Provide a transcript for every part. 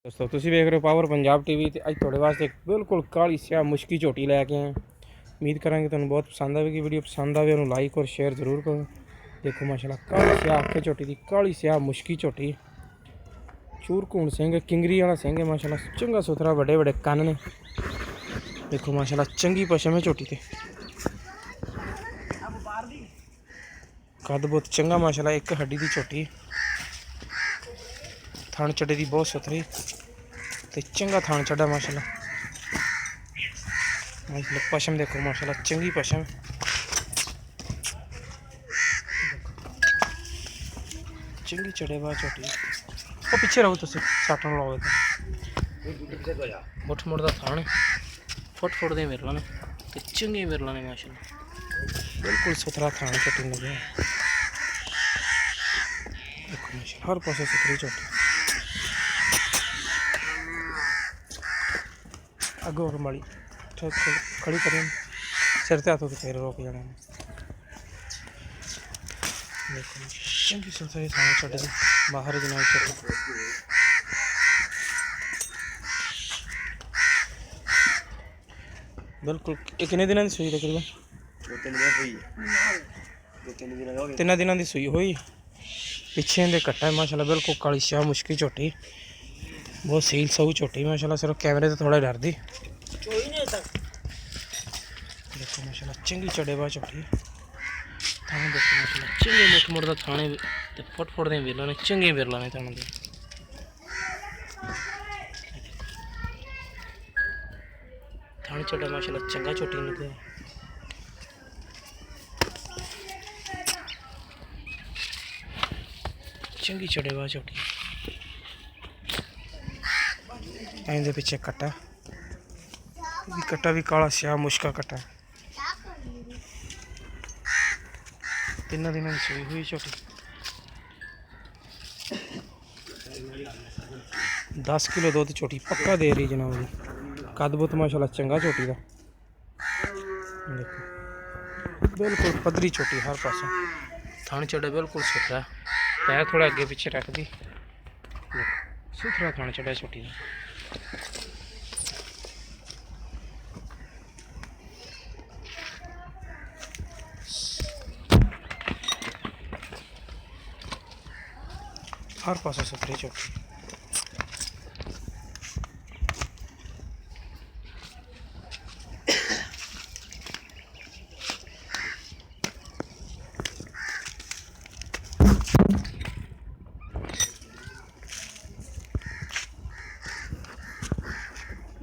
दोस्तों तुम देख रहे हो पावर पंजाब टीवी। तो अज थोड़े वास्ते एक बिल्कुल काली स्याह मुश्की झोटी लैके आए। उम्मीद करेंगे तुम बहुत पसंद आएगी। वीडियो पसंद आए उन्होंने लाइक और शेयर जरूर करो। देखो माशाल्लाह काली स्याह अखे झोटी की काली स्याह मुश्की झोटी। चूरकून सिंह किंगरी वाला सिंह है माशाल्लाह। चंगा सुथरा बड़े बड़े कन ने। देखो माशाल्लाह चंगी पशम है झोटी। कद बहुत चंगा माशाल्लाह। एक हड्डी की झोटी। थान चढ़े की बहुत सुथरी तो चंगा थान चढ़ा माशाल्लाह। पशम देखो माशाल्लाह चंगी पशम। चंगी चढ़े बाद झोटी। वो पीछे रहो तुम सट न लाओ। मुठ मुठ का थान फुट फुट दे मिरला ने तो चंगे मिरला ने माशाल्लाह। बिल्कुल सुथरा थान झोटी लगे। देखो माशाल्लाह हर पासे सुथरी झोटी। अगो और मड़ी खड़ी करें सिर से हाथों के पैर रोक जाने। देखो चंगी सुथरी थान चढ़ दी बाहर जनाब चढ़। बिल्कुल कितने दिनों की सूई तकरीबन 3 दिनों की सूई हुई। पिछे इनके कट्टा है माशाल्लाह। बिल्कुल काली स्याह मुश्की झोटी बहुत सील सऊ झोटी माशाल्लाह। सिर्फ कैमरे से थोड़ा डर दी। देखो माशाल्लाह चंगी चढ़े बाद झोटी। थाने देखो माशाल्लाह चंगे मुठ मुठ का थाने ते फुट फुट दे विरला ने चंगे विरला ने थाने दे। थाने चढ़ा माशाल्लाह चंगा झोटी लगे। चंगी चढ़े बाद झोटी। इनके पीछे कट्टा भी काला स्याह मुश्का कट्टा। 3 दिनों की सूई हुई झोटी। 10 किलो दूध झोटी पक्का दे रही जनाब जी। कद बुत माशाल्लाह चंगा झोटी का। देखो बिल्कुल पधरी झोटी हर पास। थान चढ़ा बिल्कुल सुथरा। पैर थोड़ा अगे पीछे रख दी। सुथरा थान चढ़ा झोटी का। हर पास सुथरी झोटी।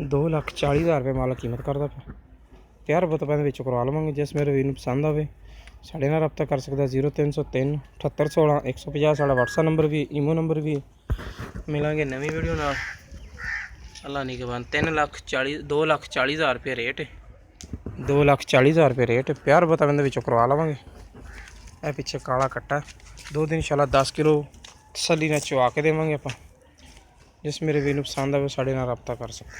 ₹2,40,000 मालक कीमत करता पे। प्यार बताने विच करवा लवेंगे। जिस मेरे वीर पसंद आवे साढ़े नाल रब्ता कर सकता। 0303 7816 150 साढ़ा व्हाट्सएप नंबर भी ईमो नंबर भी। मिलेंगे नवी वीडियो नाल। अल्लाह नहीं के बाद 2,40,000 रुपये रेट है। 2,40,000 रुपये रेट। प्यार बताने विच करवा लवेंगे। यह पिछे काला कट्टा 2 दिन इंशाल्लाह 10 किलो तसल्ली ने चुआ के देवेंगे आप। जिस मेरे वीर पसंद आवे साढ़े नाल रब्ता कर सकते।